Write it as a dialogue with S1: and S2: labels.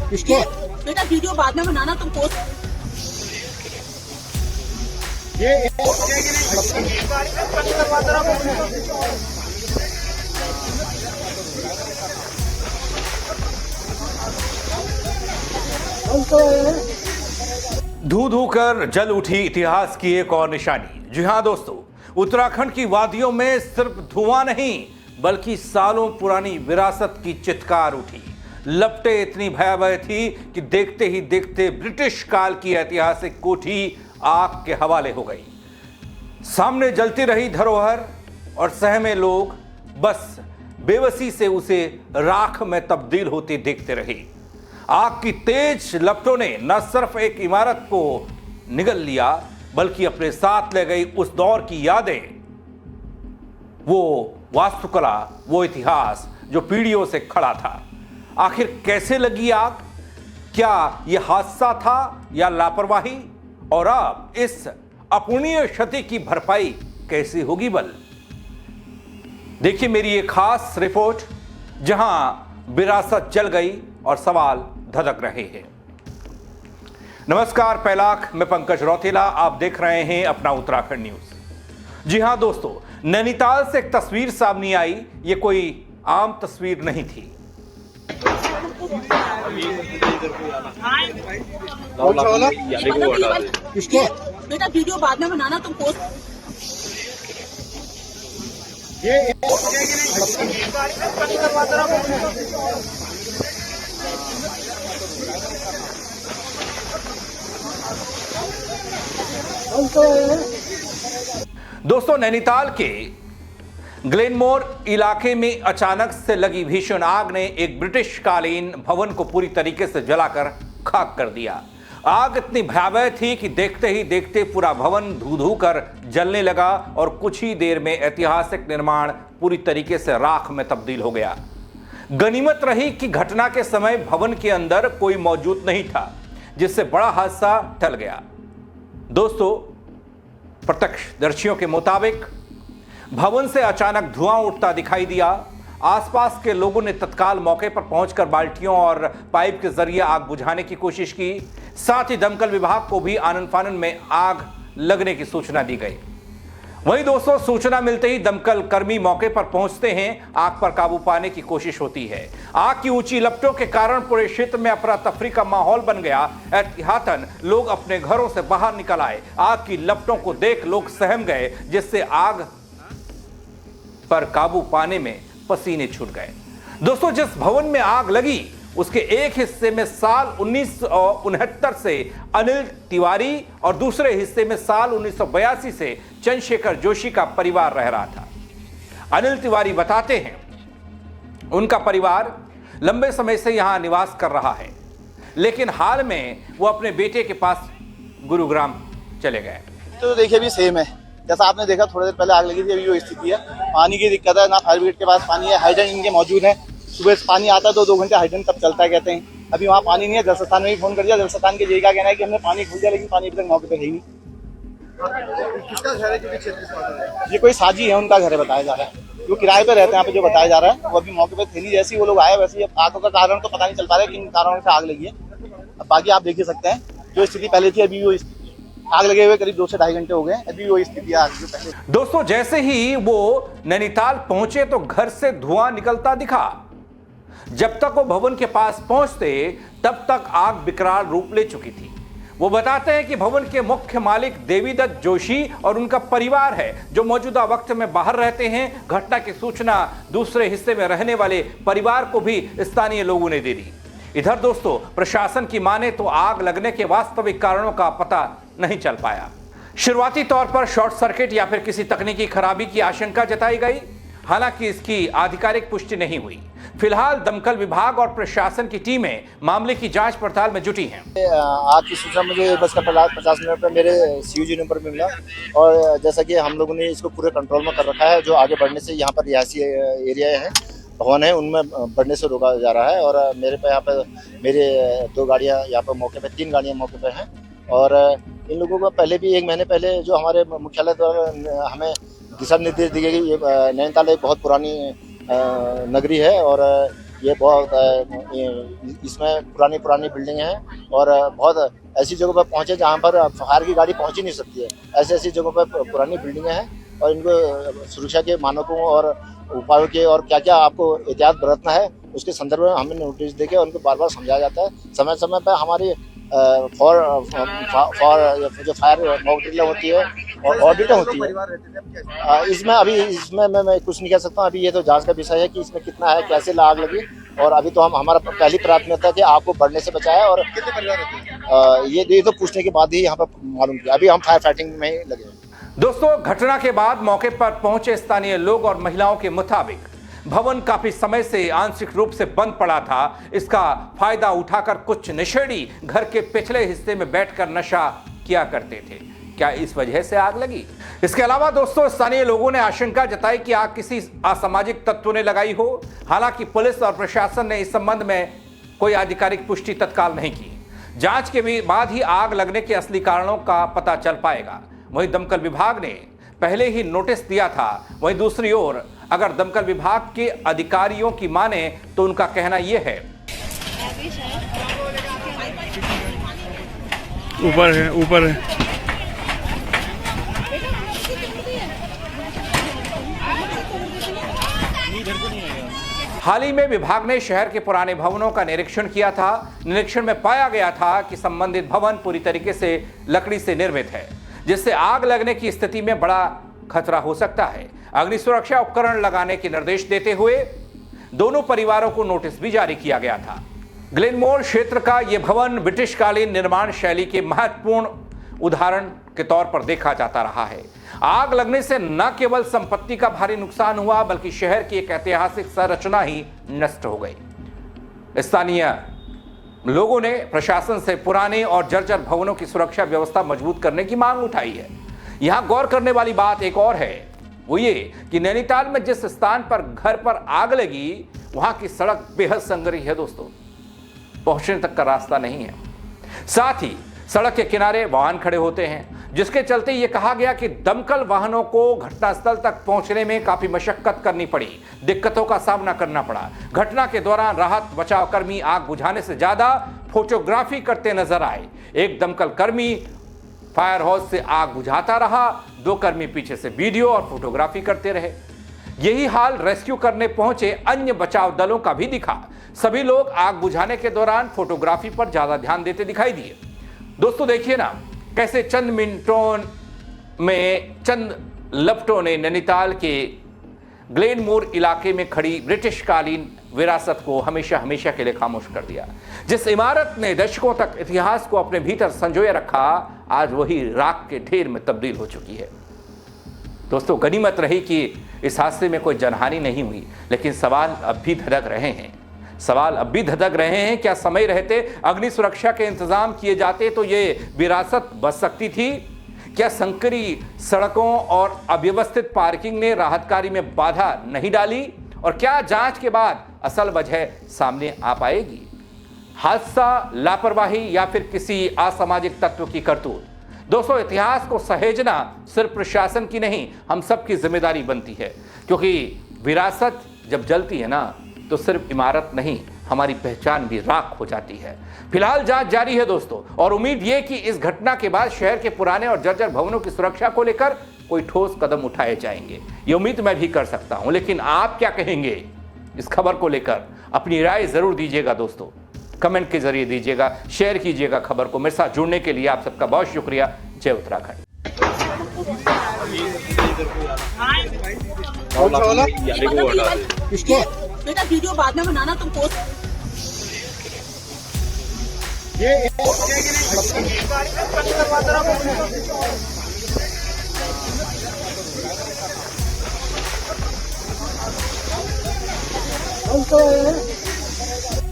S1: किसको बेटा वीडियो बाद में बनाना तुम पोस्ट
S2: धू धू कर जल उठी इतिहास की एक और निशानी। जी हां दोस्तों, उत्तराखंड की वादियों में सिर्फ धुआं नहीं बल्कि सालों पुरानी विरासत की चित्कार उठी। लपटें इतनी भयावह थी कि देखते ही देखते ब्रिटिश काल की ऐतिहासिक कोठी आग के हवाले हो गई। सामने जलती रही धरोहर और सहमे लोग बस बेबसी से उसे राख में तब्दील होते देखते रहे। आग की तेज लपटों ने न सिर्फ एक इमारत को निगल लिया बल्कि अपने साथ ले गई उस दौर की यादें, वो वास्तुकला, वो इतिहास जो पीढ़ियों से खड़ा था। आखिर कैसे लगी आग? क्या यह हादसा था या लापरवाही? और अब इस अपूर्णीय क्षति की भरपाई कैसे होगी बल? देखिए मेरी एक खास रिपोर्ट जहां विरासत जल गई और सवाल धधक रहे हैं। नमस्कार पैलाख, मैं पंकज रौतेला, आप देख रहे हैं अपना उत्तराखंड न्यूज। जी हां दोस्तों, नैनीताल से एक तस्वीर सामने आई। ये कोई आम तस्वीर नहीं थी।
S1: किसको बेटा वीडियो बाद में बनाना तुम पोस्ट
S2: दोस्तों, नैनीताल के ग्लेनमोर इलाके में अचानक से लगी भीषण आग ने एक ब्रिटिश कालीन भवन को पूरी तरीके से जलाकर खाक कर दिया। आग इतनी भयावह थी कि देखते ही देखते पूरा भवन धू धू कर जलने लगा और कुछ ही देर में ऐतिहासिक निर्माण पूरी तरीके से राख में तब्दील हो गया। गनीमत रही कि घटना के समय भवन के अंदर कोई मौजूद नहीं था, जिससे बड़ा हादसा टल गया। दोस्तों, प्रत्यक्षदर्शियों के मुताबिक भवन से अचानक धुआं उठता दिखाई दिया। आसपास के लोगों ने तत्काल मौके पर पहुंचकर बाल्टियों और पाइप के जरिए आग बुझाने की कोशिश की। साथ ही दमकल विभाग को भी आनन फानन में आग लगने की सूचना दी गई। वहीं दोस्तों, सूचना मिलते ही दमकल कर्मी मौके पर पहुंचते हैं। आग पर काबू पाने की कोशिश होती है। आग की ऊंची लपटों के कारण पूरे क्षेत्र में अफरा तफरी का माहौल बन गया। एहतियातन लोग अपने घरों से बाहर निकल आए। आग की लपटों को देख लोग सहम गए, जिससे आग पर काबू पाने में पसीने छूट गए। दोस्तों, जिस भवन में आग लगी उसके एक हिस्से में साल 1969 से अनिल तिवारी और दूसरे हिस्से में साल 1982 से चंद्रशेखर जोशी का परिवार रह रहा था। अनिल तिवारी बताते हैं उनका परिवार लंबे समय से यहां निवास कर रहा है, लेकिन हाल में वो अपने बेटे के पास गुरुग्राम चले गए।
S3: तो देखिए अभी सेम है जैसा आपने देखा, थोड़ी देर पहले आग लगी थी, अभी वो स्थिति है। पानी की दिक्कत है, ना फायर ब्रिगेड के पास पानी है, हाइड्रेंट इनके मौजूद है। सुबह से पानी आता है तो 2 घंटे हाइड्रेंट तब चलता है कहते हैं। अभी वहाँ पानी नहीं है। जल स्थान में भी फोन कर दिया, जल स्थान के यही का कहना है कि हमने पानी खोल दिया लेकिन पानी अभी तक मौके पर है ही नहीं। किसका घर है? ये कोई साजी है, उनका घर है बताया जा रहा है। वो किराए पे रहते हैं यहाँ पे, जो बताया जा रहा है। वो अभी मौके पे थे नहीं, जैसे ही वो लोग आए वैसे आग का कारण तो पता नहीं चल पा रहा है किन कारणों से आग लगी है। अब बाकी आप देख ही सकते हैं जो स्थिति पहले थी, अभी वो आग लगे हुए करीब 2 से ढाई घंटे हो गए, अभी वो स्थिति आग जो पहले।
S2: दोस्तों, जैसे ही वो नैनीताल पहुंचे तो घर से धुआं निकलता दिखा। जब तक वो भवन के पास पहुंचते तब तक आग विकराल रूप ले चुकी थी। वो बताते हैं कि भवन के मुख्य मालिक देवीदत्त जोशी और उनका परिवार है, जो मौजूदा वक्त में बाहर रहते हैं। घटना की सूचना दूसरे हिस्से में रहने वाले परिवार को भी स्थानीय लोगों ने दे दी। इधर दोस्तों, प्रशासन की माने तो आग लगने के वास्तविक कारणों का पता नहीं चल पाया। शुरुआती तौर पर शॉर्ट सर्किट या फिर किसी तकनीकी खराबी की आशंका जताई गई, हालांकि इसकी आधिकारिक पुष्टि नहीं हुई। फिलहाल दमकल विभाग और प्रशासन की टीमें मामले की जांच पड़ताल में जुटी हैं।
S3: आग की सूचना मुझे बस का 50 मिनट में मेरे सीयूजी नंबर में मिला, और जैसा कि हम लोगों ने इसको पूरे कंट्रोल में कर रखा है। जो आगे बढ़ने से यहाँ पर रिहायशी एरिया है, भवन है, उनमें बढ़ने से रोका जा रहा है। और मेरे पे यहाँ पे मेरे 2 गाड़ियाँ यहाँ पर मौके पे, 3 गाड़ियाँ मौके पे हैं। और इन लोगों को पहले भी 1 महीने पहले जो हमारे मुख्यालय द्वारा हमें दिशा निर्देश दिए गए, ये नैनीताल एक बहुत पुरानी नगरी है और ये बहुत इसमें पुरानी बिल्डिंग है और बहुत ऐसी जगहों पर पहुंचे जहां पर फायर की गाड़ी पहुंच ही नहीं सकती है। ऐसी जगहों पर पुरानी बिल्डिंगें हैं और इनको सुरक्षा के मानकों और उपायों के और क्या क्या आपको एहतियात बरतना है उसके संदर्भ में हमें नोटिस देके उनको बार बार समझाया जाता है। समय समय पर हमारी फॉर जो फायर मॉक ड्रिल होती है और ऑडिट होती है। इसमें मैं कुछ नहीं कह सकता हूँ। अभी ये तो जांच का विषय है कि इसमें कितना है, कैसे आग लगी और अभी तो हमारा पहली प्राथमिकता है कि आग को बढ़ने से बचाया और कितने परिवार ये तो पूछने के बाद ही यहाँ पर मालूम किया। अभी हम फायर फाइटिंग में ही लगे।
S2: दोस्तों, घटना के बाद मौके पर पहुंचे स्थानीय लोग और महिलाओं के मुताबिक भवन काफी समय से आंशिक रूप से बंद पड़ा था। इसका फायदा उठाकर कुछ नशेड़ी घर के पिछले हिस्से में बैठकर नशा किया करते थे। क्या इस वजह से आग लगी? इसके अलावा दोस्तों, स्थानीय लोगों ने आशंका जताई कि आग किसी असामाजिक तत्व ने लगाई हो। हालांकि पुलिस और प्रशासन ने इस संबंध में कोई आधिकारिक पुष्टि तत्काल नहीं की। जांच के बाद ही आग लगने के असली कारणों का पता चल पाएगा। वहीं दमकल विभाग ने पहले ही नोटिस दिया था। वहीं दूसरी ओर अगर दमकल विभाग के अधिकारियों की माने तो उनका कहना यह है,
S4: ऊपर है।
S2: हाल ही में विभाग ने शहर के पुराने भवनों का निरीक्षण किया था। निरीक्षण में पाया गया था कि संबंधित भवन पूरी तरीके से लकड़ी से निर्मित है, जिससे आग लगने की स्थिति में बड़ा खतरा हो सकता है। अग्नि सुरक्षा उपकरण लगाने के निर्देश देते हुए दोनों परिवारों को नोटिस भी जारी किया गया था। ग्लेनमोर क्षेत्र का यह भवन ब्रिटिश कालीन निर्माण शैली के महत्वपूर्ण उदाहरण के तौर पर देखा जाता रहा है। आग लगने से न केवल संपत्ति का भारी नुकसान हुआ बल्कि शहर की एक ऐतिहासिक संरचना ही नष्ट हो गई। स्थानीय लोगों ने प्रशासन से पुराने और जर्जर भवनों की सुरक्षा व्यवस्था मजबूत करने की मांग उठाई है। यहां गौर करने वाली बात एक और है, वो ये कि नैनीताल में जिस स्थान पर घर पर आग लगी वहां की सड़क बेहद संकरी है दोस्तों, पहुंचने तक का रास्ता नहीं है। साथ ही सड़क के किनारे वाहन खड़े होते हैं, जिसके चलते यह कहा गया कि दमकल वाहनों को घटनास्थल तक पहुंचने में काफी मशक्कत करनी पड़ी, दिक्कतों का सामना करना पड़ा। घटना के दौरान राहत बचाव कर्मी आग बुझाने से ज्यादा फोटोग्राफी करते नजर आए। एक दमकल कर्मी फायर हाउस से आग बुझाता रहा, 2 कर्मी पीछे से वीडियो और फोटोग्राफी करते रहे। यही हाल रेस्क्यू करने पहुंचे अन्य बचाव दलों का भी दिखा। सभी लोग आग बुझाने के दौरान फोटोग्राफी पर ज्यादा ध्यान देते दिखाई दिए। दोस्तों देखिए ना, कैसे चंद मिनटों में चंद लपटों ने नैनीताल के ग्लेनमोर इलाके में खड़ी ब्रिटिश कालीन विरासत को हमेशा हमेशा के लिए खामोश कर दिया। जिस इमारत ने दशकों तक इतिहास को अपने भीतर संजोए रखा, आज वही राख के ढेर में तब्दील हो चुकी है। दोस्तों, गनीमत रही कि इस हादसे में कोई जनहानि नहीं हुई, लेकिन सवाल अब भी धधक रहे हैं। क्या समय रहते अग्नि सुरक्षा के इंतजाम किए जाते तो ये विरासत बच सकती थी? क्या संकरी सड़कों और अव्यवस्थित पार्किंग ने राहत कार्य में बाधा नहीं डाली? और क्या जांच के बाद असल वजह सामने आ पाएगी? हादसा, लापरवाही या फिर किसी असामाजिक तत्व की करतूत? दोस्तों, इतिहास को सहेजना सिर्फ प्रशासन की नहीं, हम सबकी जिम्मेदारी बनती है, क्योंकि विरासत जब जलती है ना तो सिर्फ इमारत नहीं, हमारी पहचान भी राख हो जाती है। फिलहाल जांच जारी है दोस्तों, और उम्मीद ये कि इस घटना के बाद शहर के पुराने और जर्जर भवनों की सुरक्षा को लेकर कोई ठोस कदम उठाए जाएंगे। ये उम्मीद मैं भी कर सकता हूं, लेकिन आप क्या कहेंगे इस खबर को लेकर? अपनी राय जरूर दीजिएगा दोस्तों, कमेंट के जरिए दीजिएगा, शेयर कीजिएगा खबर को। मेरे साथ जुड़ने के लिए आप सबका बहुत शुक्रिया। जय उत्तराखंड।
S1: बेटा वीडियो बाद में बनाना, तुम पोस्ट ये